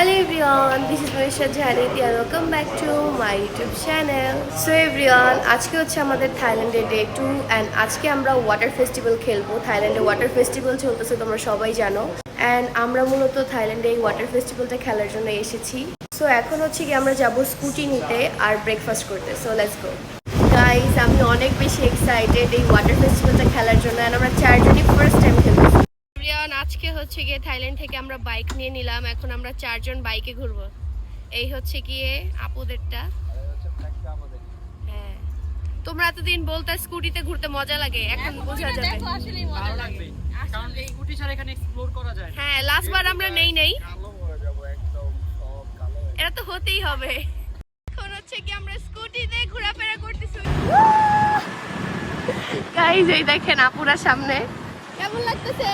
Hello everyone, this is Manisha Janiti and welcome back to my YouTube channel. So everyone, আজকে হচ্ছে আমাদের থাইল্যান্ডে day 2 and আজকে আমরা ওয়াটার ফেস্টিভ্যাল খেলবো। থাইল্যান্ডে ওয়াটার ফেস্টিভ্যাল চলতেছে, তোমরা সবাই জানো। and আমরা মূলত থাইল্যান্ডে এই ওয়াটার ফেস্টিভ্যালটা খেলার জন্য এসেছি। সো এখন হচ্ছে কি আমরা যাব স্কুটি নিতে আর ব্রেকফাস্ট করতে। সো লেটস গো গাইস, আমি অনেক বেশি এক্সাইটেড এই ওয়াটার ফেস্টিভ্যালটা খেলার জন্য। and আমরা চারজনই ফার্স্ট টাইম খেলতেছি। আজকে হচ্ছে গিয়ে থাইল্যান্ড থেকে আমরা বাইক নিয়ে নিলাম, এখন আমরা চারজন বাইকে ঘুরবো। এই হচ্ছে গিয়ে আপুদেরটা। হ্যাঁ, তোমরা এতদিন বলতে স্কুটিতে ঘুরতে মজা লাগে, এখন বোঝা যাবে। কারণ এই স্কুটি ছাড়া এখানে এক্সপ্লোর করা যায়। হ্যাঁ, লাস্ট বার আমরা নেই এটা তো হতেই হবে। এখন হচ্ছে কি আমরা স্কুটিতে ঘোরাফেরা করতেছি। গাইস এই দেখেন আপুরা সামনে, কেমন লাগতেছে?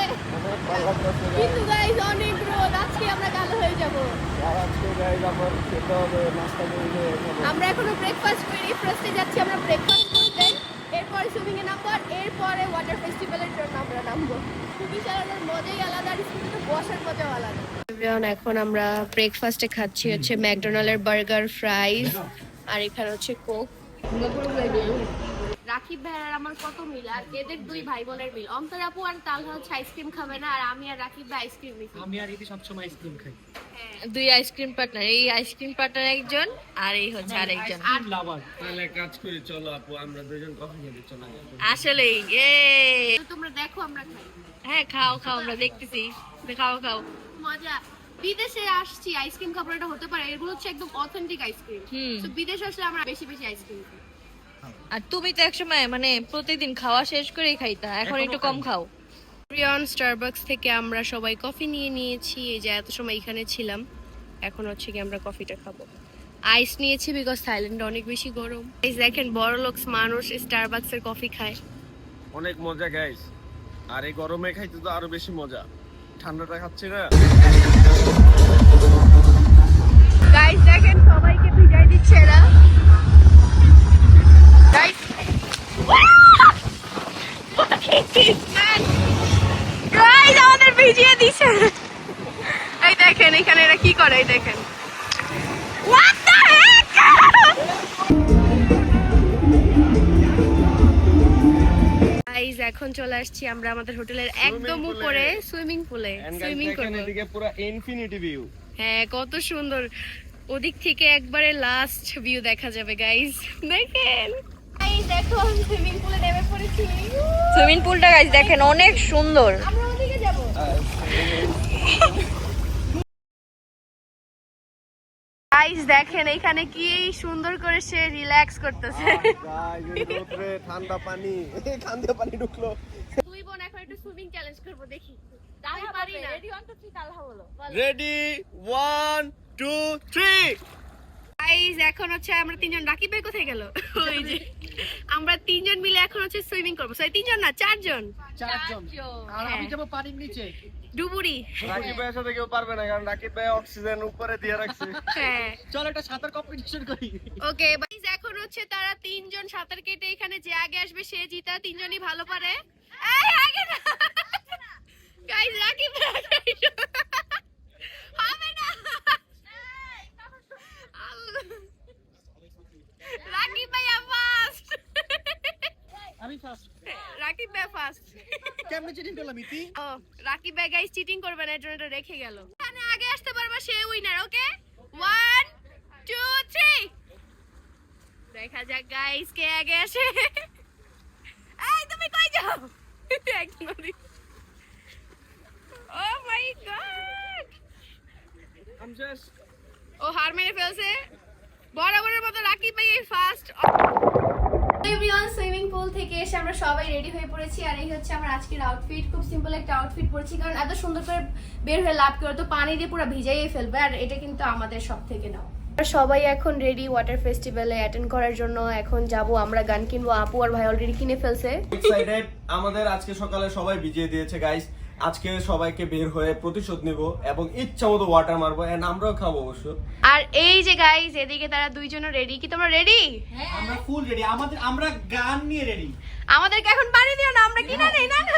কিন্তু গাইস অনেক রোদ, আজকে আমরা কালো হয়ে যাব। আমরা এখনো ব্রেকফাস্ট করিনি, ফার্স্টে যাচ্ছি আমরা ব্রেকফাস্ট করতে, এরপর সুইমিং এ নামবো, এরপরে ওয়াটার ফেস্টিভ্যালের জন্য আমরা নামবো। স্কুটি চালানোর মজাই আলাদা, আর স্কুটিতে বসার মজাও আলাদা। এখন আমরা ব্রেকফাস্টে খাচ্ছি হচ্ছে ম্যাকডোনাল্ডের বার্গার, ফ্রাইজ, আর এখানে হচ্ছে কোক। রাকিব ভাই আর আমার কত মিল, আর এদের দুই ভাই বোনের মিল। অন্তর আপু আর তালহা হচ্ছে আইসক্রিম খাবে না, আর আমি আর রাকিব ভাই আইসক্রিম নিছি। আমি আর ইতি সবসময় আইসক্রিম খাই। দুই আইসক্রিম পার্টনার, এই আইসক্রিম পার্টনার একজন আর এই হচ্ছে আরেকজন। আর লাভার তাহলে কাজ করি, চলো আপু আমরা দুজন কফি খেতে চলে যাই। আসলেই তোমরা দেখো আমরা খাই। হ্যাঁ খাও খাও, আমরা দেখতেছি, খাও খাও, মজা। বিদেশে আসছি আইসক্রিম খাবো, এটা হতে পারে, এগুলো হচ্ছে একদম অথেন্টিক আইসক্রিম। তো বিদেশে আসলে আমরা বেশি বেশি আইসক্রিম খাই। আর তুমি তো একসময় মানে প্রতিদিন খাওয়া শেষ করেই খাইতা, এখন একটু কম খাও। রিয়ন স্টারবাকস থেকে আমরা সবাই কফি নিয়ে নিয়েছি। এই যে এত সময় এখানে ছিলাম, এখন হচ্ছে কি আমরা কফিটা খাবো। আইস নিয়েছি বিকজ থাইল্যান্ডে অনেক বেশি গরম। এই দেখেন বড় লোক মানুষ স্টারবাকস এর কফি খায়, অনেক মজা গাইস। আর এই গরমে খাইতে তো আরো বেশি মজা, ঠান্ডাটা খাচ্ছি না। গাইস দেখেন সবাইকে ভিজাই দিচ্ছে এরা। গাইস গাইস আমাদের ভিজিয়ে দিছে। এই দেখেন এখানে এরা কি করে, এই দেখেন। What the heck? গাইস এখন চলে আসছি আমরা আমাদের হোটেলের একদম উপরে সুইমিং পুলে সুইমিং করব। এদিকে পুরো ইনফিনিটি ভিউ। হ্যাঁ কত সুন্দর, ওদিক থেকে একবারে লাস্ট ভিউ দেখা যাবে। গাইস দেখেন, গাইস দেখো আমি সুইমিং পুলে নেমে পড়েছি। সুইমিং পুলটা গাইস দেখেন অনেক সুন্দর। আমরা ওদিকে যাব। গাইস দেখেন এখানে কি সুন্দর করে সে রিল্যাক্স করতেছে। গাইস এই রোদে ঠান্ডা পানি, ঠান্ডা পানি ঢুকলো। দুই বোন এখন একটু সুইমিং চ্যালেঞ্জ করব, দেখি। আমি পারি না। রেডি 1 2 3 তালহা বলো। রেডি 1 2 3। গাইস এখন হচ্ছে আমরা তিনজন, রাকিব ভাই কোথায় গেল? ওই যে আমরা তিনজন মিলে এখন হচ্ছে সুইমিং করব। সরি তিনজন না, চারজন। আর আমি যাব পানির নিচে ডুবুরি। রাকিব ভাইয়ের সাথে কেউ পারবে না, কারণ রাকিব ভাই অক্সিজেন উপরে দিয়ে রাখছে। হ্যাঁ চল একটা সাঁতার কম্পিটিশন করি। ওকে গাইস এখন হচ্ছে তারা তিনজন সাঁতার কেটে এখানে যে আগে আসবে সে জিতা। তিনজনই ভালো পারে। এই আগে না গাইস, রাকিব ভাই হবে না। রাকিব ভাই ফার্স্ট। আমি ফার্স্ট। রাকিব ভাই ফার্স্ট। কেমনে চিটিং করলাম ইতি? ও রাকিব ভাই গাইস চিটিং করবে না, এর জন্য এটা রেখে গেল। এখানে আগে আসতে পারবে সে উইনার। ওকে 1 2 3 দেখা যাক গাইস কে আগে আসে। এই তুমি কই যাও? ও মাই গড, I'm just ও হার মেরে ফেলছে। বরাবরের মতো রাকিব ভাই ফার্স্ট। এভরিওয়ান সুইমিং পুল থেকে এসে আমরা সবাই রেডি হয়ে পড়েছি, আর এই হচ্ছে আমার আজকের আউটফিট। খুব সিম্পল একটা আউটফিট পরেছি, কারণ এত সুন্দর করে বের হয়ে লাভ করে তো পানি দিয়ে পুরো ভিজাইয়ে ফেলবে, আর এটা কিন্তু আমাদের সব থেকে নাও। সবাই এখন রেডি ওয়াটার ফেস্টিভ্যালে অ্যাটেন্ড করার জন্য। এখন যাব আমরা গান কিনবো, আপু আর ভাই অলরেডি কিনে ফেলছে। এক্সাইটেড। আমাদের আজকে সকালে সবাই ভিজিয়ে দিয়েছে গাইস। আজকে সবাইকে বের হয়ে প্রতিশোধ নেব এবং ইচ্ছা মতো ওয়াটার মারবো, এন্ড আমরাও খাবো অবশ্য। আর এই যে গাইস এদিকে তারা দুইজনও রেডি। কি তোমরা রেডি? আমরা ফুল রেডি, আমরা গান নিয়ে রেডি। আমাদেরকে এখন পানি দিও না, আমরা কিনা নেই। না না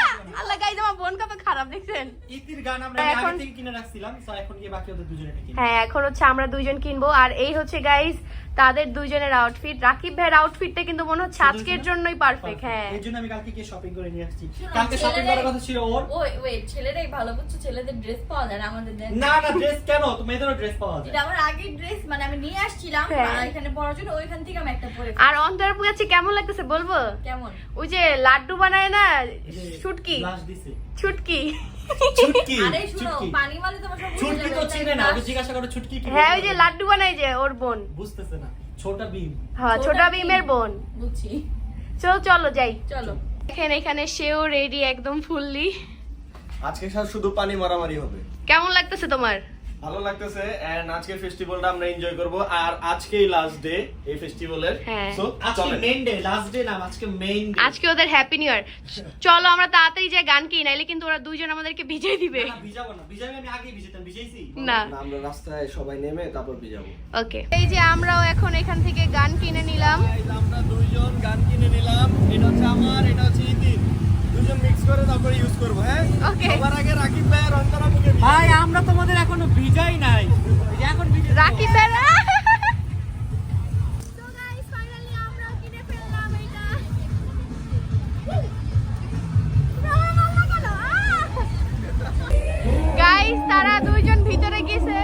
না। আল্লাহ গাইস, আমার বোন কত খারাপ দেখছেন। ইতির গান আমরা এখন- আগে থেকে কিনে রাখছিলাম, সো এখন গিয়ে বাকি ওদের দুজনে কিনে। হ্যাঁ, এখন হচ্ছে আমরা দুইজন কিনবো। আর এই হচ্ছে গাইস তাদের দুইজনের আউটফিট। রাকিব ভাইয়ের আউটফিটটা কিন্তু মনে হচ্ছে আজকের জন্যই পারফেক্ট। হ্যাঁ, এর জন্য আমি কালকে গিয়ে শপিং করে নিয়ে আসছি। শোনো, কালকে শপিং ছেলেরাই- করার কথা ছিল ওর। ওয়েট, ছেলেরাই ভালো বুঝছো, ছেলেদের ড্রেস পাওয়া যায় না, আমাদের দেন। না না, ড্রেস কেন? তো মেয়েদেরও ড্রেস পাওয়া যায়। এটা আমার আগের ড্রেস, মানে আমি নিয়ে আসছিলাম হ্যাঁ। এখানে পরার জন্য, ওইখান থেকে আমি একটা পরে আর অন্তর পুয়াচ্ছি কেমন লাগতেছে বলবো? কেমন ওই যে লাড্ডু বানায় না, শুটকি লাশ দিছে। ছুটকি। ছুটকি। আরে শুনো, ছুটকি। পানি মানে তোমার সব বুঝে ছুটকি যাবে, তো এটা চিনে না, একটা ওকে জিজ্ঞাসা করো ছুটকি কি। হ্যাঁ, ওই যে লাড্ডু বানায় যে ওর বোন। বুঝতেছে না, ছোট বিম। হ্যাঁ, ছোটা ভীমের বোন। বুঝছি, চলো যাই। চলো। দেখেন এখানে সেও রেডি একদম ফুললি। আজকে স্যার শুধু পানি মারামারি হবে। কেমন লাগতেছে তোমার? ভালো লাগতেছে, এন্ড আজকের ফেস্টিভ্যালটা আমরা এনজয় করব। আর আজকেই লাস্ট ডে এই ফেস্টিভ্যালের। হ্যাঁ। সো আজকে মেইন ডে, লাস্ট ডে না, আজকে মেইন ডে। আজকে ওদের হ্যাপি নিউ ইয়ার। চলো আমরা তাড়াতাড়ি যে গান কিনি, নাইলে কিন্তু ওরা দুইজন আমাদেরকে ভিজিয়ে দিবে। না ভিজাবো না, ভিজাবি আমি আগেই ভিজেতাম, ভিজাইছি। না, আমরা রাস্তায় সবাই নেমে তারপর যাবো। ওকে। এই যে আমরাও এখন এখান থেকে গান কিনে নিলাম। আমরা দুইজন গান কিনে নিলাম। এটা হচ্ছে আমার, এটা হচ্ছে ইতির। দুজন মিক্স করে তারপর ইউজ করব। হ্যাঁ, Okay. সবার আগে রাকিব ভাই আর অন্তরা মুখে ভাই আমরা তোমাদের এখনো ভিজাই নাই, এই যে এখন ভিজে রাকিব ভাই গাইস, তারা দুইজন ভিতরে গেছে।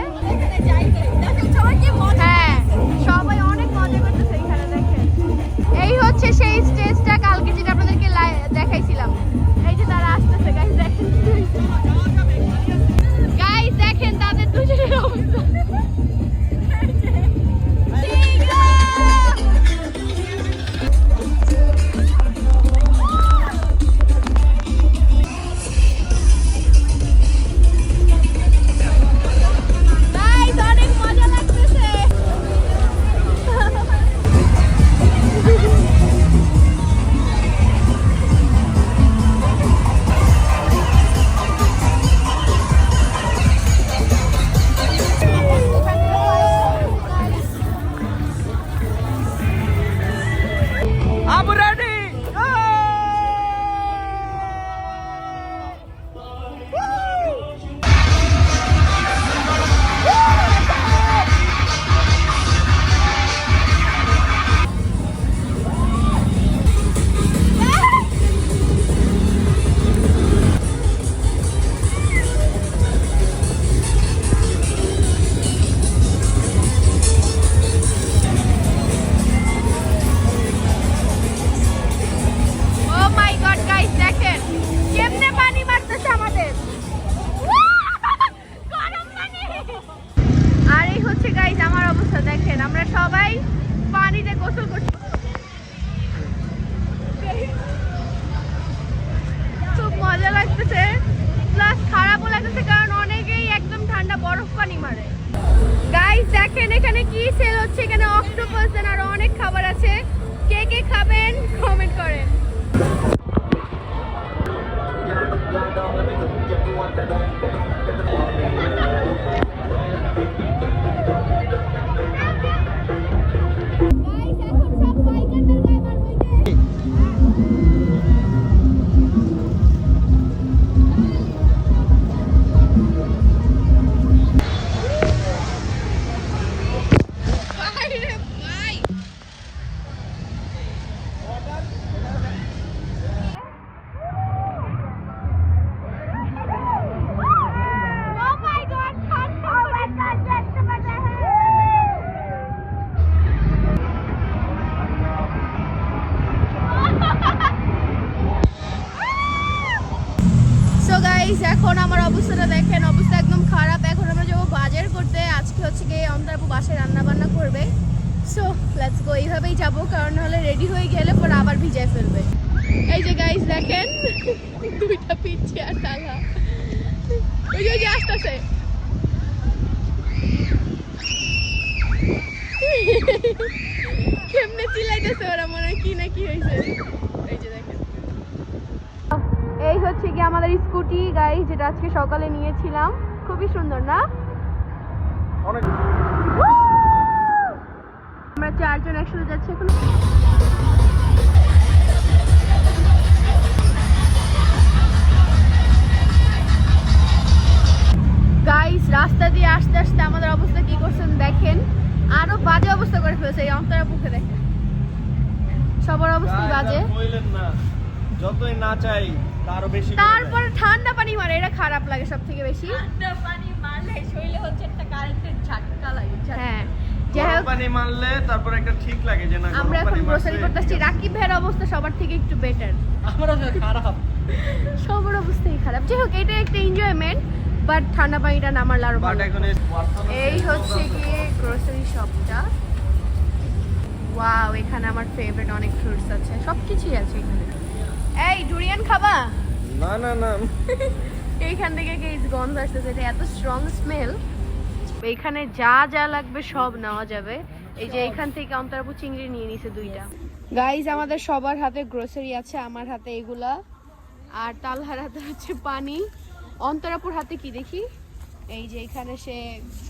হ্যাঁ, সবাই অনেক মজা করতেছে এখানে। দেখেন, এই হচ্ছে সেই স্টেজটা কালকে যেটা আপনাদেরকে দেখাইছিলাম। এই যে তারা আসতেছে গাইস, দেখেন। গাইস দেখেন তাদের দুজনের অবস্থা। গাইস অনেক মজা লাগতেছে। ও মাই গড গাইস, দেখেন কেমনে পানি মারতেছে আমাদের। গরম পানি। আর এই হচ্ছে গাইস আমার অবস্থা। দেখেন আমরা সবাই পানিতে গোসল করছি। খুব মজা লাগতেছে, প্লাস খারাপও লাগতেছে, কারণ অনেকেই একদম ঠান্ডা বরফ পানি মারে। গাইস দেখেন এখানে কি সেল হচ্ছে। এখানে অক্টোপাস আর অনেক খাবার আছে। কে কে খাবেন কমেন্ট করেন। Oh my God! So guys, এখন আমার অবস্থাটা দেখেন, অবস্থা একদম খারাপ। এখন আমরা যাবো বাজার করতে। আজকে হচ্ছে গিয়ে অন্তরাপু বাসায় রান্না বান্না করবে। সো লেটস গো, এইভাবেই যাবো, কারণ নাহলে রেডি হয়ে গেলে পরে আবার ভিজায় ফেলবে। এই যে গাইস দেখেন, দুইটা পিচ্ছি আর টাঙা। ওই যে আসতেছে। কেমনে চিল্লাইতেছে ওরা, মনে হয় কি না কি হয়েছে। এই যে দেখেন, এই হচ্ছে কি আমাদের স্কুটি গাইস, যেটা আজকে সকালে নিয়েছিলাম। খুবই সুন্দর না? অনেক। আমরা চারজন একসাথে যাচ্ছি এখন। ফেলছে এই অন্তরা বুকে দেখে সবার অবস্থা বাজে বললেন না যতই না চাই তারও বেশি তারপর ঠান্ডা পানি মারে এটা খারাপ লাগে সব থেকে বেশি ঠান্ডা পানি মারলে শরীরে হচ্ছে একটা কারেন্টের ঝাটকা লাগে হ্যাঁ যাই গরম হোক পানি মারলে তারপর একটা ঠিক লাগে যে না আমরা গরম এখন পানি গ্রোসারি মারছে। করতেছি রাকিব ভাইয়ের অবস্থা সবার থেকে একটু বেটার আমারও খারাপ। সবার অবস্থাই খারাপ যাই হোক এটা একটা এনজয়মেন্ট বাট ঠান্ডা পানিটা নামার আরো বাট ভালো এখন এই হচ্ছে গিয়ে গ্রোসারি শপটা ওয়াও এখানে আমার ফেভারিট অনেক ফ্রুটস আছে সবকিছুই আছে এখানে এই ডুরিয়ান খাবা না না না এইখান থেকে কি গন্ধ আসতেছে এটা এত স্ট্রং স্মেল এইখানে যা যা লাগবে সব নেওয়া যাবে এই যে এখান থেকে অন্তরাপু চিংড়ি নিয়ে নিছে 2টা গাইজ আমাদের সবার হাতে গ্রোসারি আছে আমার হাতে এগুলা আর তালহার হাতে হচ্ছে পানি অন্তরাপুর হাতে কি দেখি এই যে এখানে সে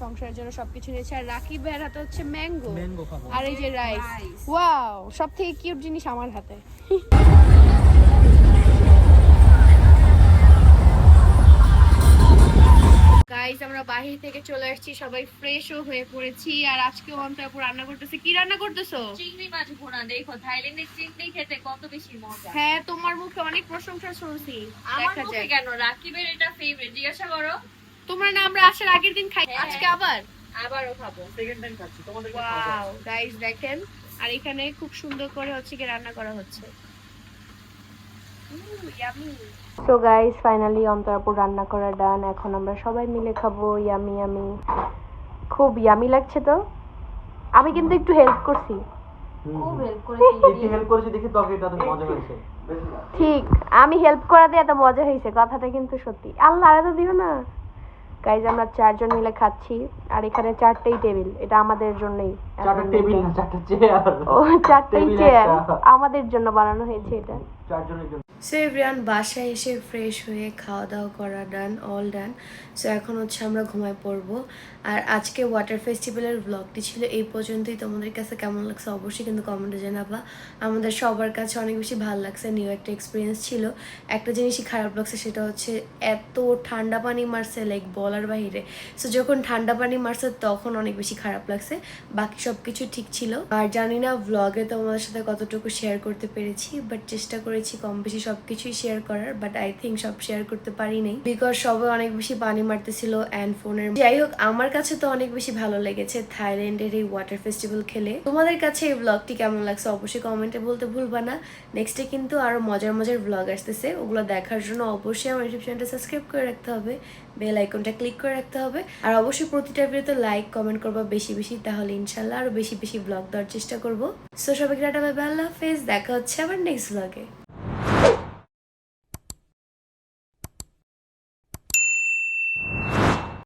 সংসারের জন্য সবকিছু নিয়েছে আর রাকিব ভাইয়ের হাতে হচ্ছে ম্যাঙ্গো আর এই যে রাইস ওয়াও সব থেকে কিউট জিনিস আমার হাতে গাইস আমরা বাহির থেকে চলে আসছি সবাই ফ্রেশও হয়ে পড়েছি আর আজকে অন্তরাপুর রান্না করতেছে কি রান্না করতেছো চিংড়ি মাছ ভুনা দেখো থাইল্যান্ডের চিংড়ি খেতে কত বেশি মজা হ্যাঁ তোমার মুখে অনেক প্রশংসা শুনছি আমার দেখা মুখে যায় কেন রাকিবের এটা ফেভারিট জিজ্ঞাসা করো তোমরা না আমরা আসার আগের দিন খাই হ্যাঁ। আজকে আবার আবারও খাবো সেকেন্ড টাইম খাচ্ছি তোমাদের ওয়াও গাইস দেখেন আর এখানে খুব সুন্দর করে হচ্ছে কি রান্না করা হচ্ছে সো গাইস ফাইনালি অন্তরাপুর রান্না করা ডান এখন আমরা সবাই মিলে খাবো ইয়ামি ইয়ামি খুব ইয়ামি লাগছে তো আমি কিন্তু একটু হেল্প করছি খুব হেল্প করেছি একটু হেল্প করেছি দেখি তরকারিটা তো মজা হয়েছে ঠিক আমি হেল্প করা দিয়ে এত মজা হয়েছে কথাটা কিন্তু সত্যি আল্লাহ আর তো দিও না গাইজ আমরা 4 জন মিলে খাচ্ছি আর এখানে 4টেই টেবিল এটা আমাদের জন্যই চারটা টেবিল না চারটা চেয়ার ও 4টেই টেবিল চেয়ার একটা। আমাদের জন্য বানানো হয়েছে এটা চারজনের জন্য সো এভরিওয়ান বাসায় এসে ফ্রেশ হয়ে খাওয়া দাওয়া করা ডান অল ডান সো এখন হচ্ছে আমরা ঘুমায় পড়বো আর আজকে ওয়াটার ফেস্টিভ্যালের ব্লগটি ছিল এই পর্যন্তই তোমাদের কাছে কেমন লাগছে অবশ্যই কিন্তু কমেন্টে জানাবা আমাদের সবার কাছে অনেক বেশি ভালো লাগছে নিউ একটা এক্সপিরিয়েন্স ছিল একটা জিনিসই খারাপ লাগছে সেটা হচ্ছে এত ঠান্ডা পানি মারছে লাইক বলার বাইরে সো যখন ঠান্ডা পানি মারছে তখন অনেক বেশি খারাপ লাগছে বাকি সব কিছু ঠিক ছিল আর জানি না ভ্লগে তোমাদের সাথে কতটুকু শেয়ার করতে পেরেছি বাট চেষ্টা করেছি কম বেশি সবকিছুই শেয়ার করার বাট আই থিঙ্ক সব শেয়ার করতে পারি নাই বিকজ সবাই অনেক বেশি পানি মারতেছিল অ্যান্ড ফোনের যাই হোক আমার কাছে তো অনেক বেশি ভালো লেগেছে থাইল্যান্ডের এই ওয়াটার ফেস্টিভ্যাল খেলে তোমাদের কাছে এই ব্লগটি কেমন লাগছে অবশ্যই কমেন্টে বলতে ভুলবা না নেক্সটে কিন্তু আরো মজার মজার ব্লগ আসতেছে ওগুলো দেখার জন্য অবশ্যই আমার ইউটিউব চ্যানেলটা সাবস্ক্রাইব করে রাখতে হবে বেল আইকনটা ক্লিক করে রাখতে হবে আর অবশ্যই প্রতিটা ভিডিওতে লাইক কমেন্ট করবা বেশি বেশি তাহলে ইনশাল্লাহ আরো বেশি বেশি ব্লগ দেওয়ার চেষ্টা করবো সো সবাইকে টাটা বাই বাই আল্লাহ হাফেজ দেখা হচ্ছে আবার নেক্সট ব্লগে